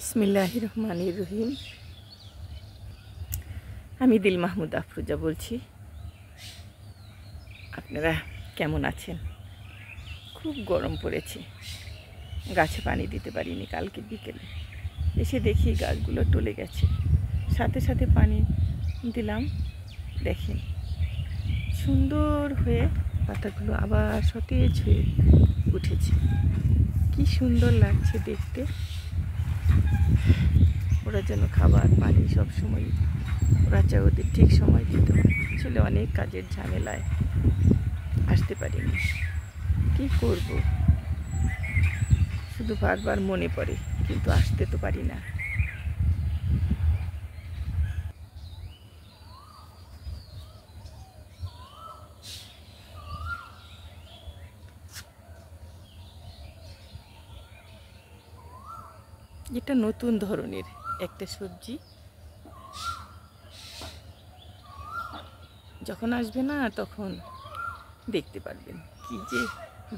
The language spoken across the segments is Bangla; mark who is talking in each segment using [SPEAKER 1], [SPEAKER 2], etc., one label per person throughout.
[SPEAKER 1] বিসমিল্লাহির রহমানির রহিম। আমি দিল মাহমুদ আফরোজা বলছি। আপনারা কেমন আছেন? খুব গরম পড়েছে, গাছে পানি দিতে পারিনি কালকে বিকেলে। এসে দেখি গাছগুলো টলে গেছে, সাথে সাথে পানি দিলাম। দেখেন সুন্দর হয়ে পাতাগুলো আবার সতেজ হয়ে উঠেছে। কি সুন্দর লাগছে দেখতে। ওরা যেন খাবার পানি সব সময় ওরা চায় ওদের ঠিক সময় দিতে হয়। আসলে অনেক কাজের ঝামেলায় আসতে পারিনি, কি করব, শুধু বারবার মনে পড়ে, কিন্তু আসতে তো পারি না। এটা নতুন ধরনের একটা সবজি, যখন আসবে না তখন দেখতে পারবেন কি যে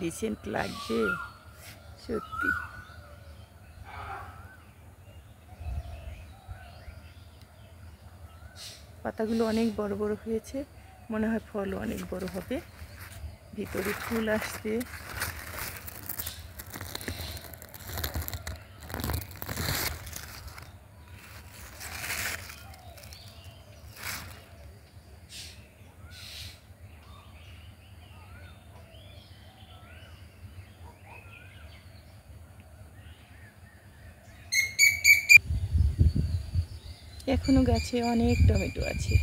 [SPEAKER 1] ডিসেন্ট লাগবে সত্যি। পাতাগুলো অনেক বড় বড় হয়েছে, মনে হয় ফলও অনেক বড় হবে। ভিতরে ফুল আসছে। এখনো গাছে অনেক টমেটো আছে।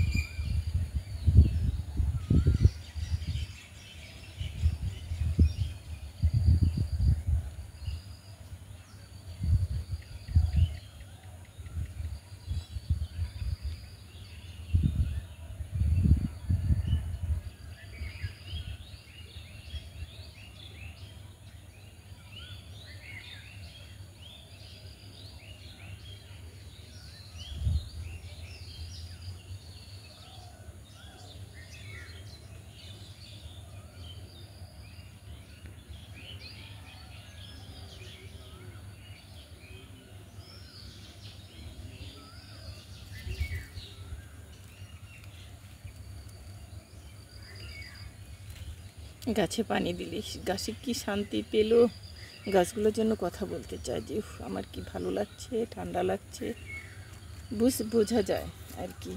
[SPEAKER 1] গাছে পানি দিলে গাছে কি শান্তি পেল। গাছগুলোর জন্য কথা বলতে চাই যে আমার কি ভালো লাগছে, ঠান্ডা লাগছে, বোঝা যায় আর কি।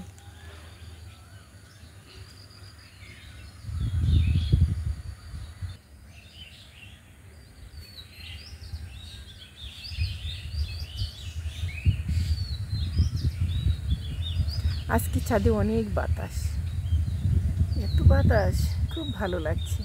[SPEAKER 1] আজকে ছাদে অনেক বাতাস, এত বাতাস, খুব ভালো লাগছে।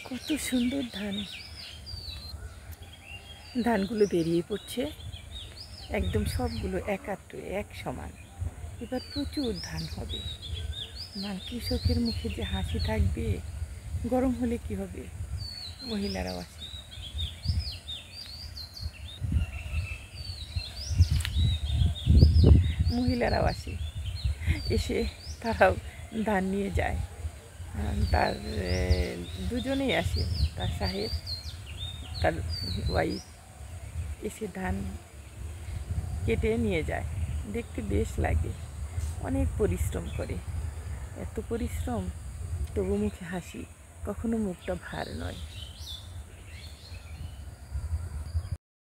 [SPEAKER 1] কত সুন্দর ধান, ধানগুলো বেরিয়ে পড়ছে একদম সবগুলো একাত্রে এক সমান। এবার প্রচুর ধান হবে। কৃষকের মুখে যে হাসি থাকবে। গরম হলে কি হবে, মহিলারাও আসে, মহিলারাও আসে, এসে তারাও ধান নিয়ে যায়। তার দুজনেই আসে, তার সাহেব, তার ওয়াইফ, এসে ধান কেটে নিয়ে যায়। দেখতে বেশ লাগে, অনেক পরিশ্রম করে। এত পরিশ্রম, তবু মুখে হাসি, কখনো মুখটা ভার নয়।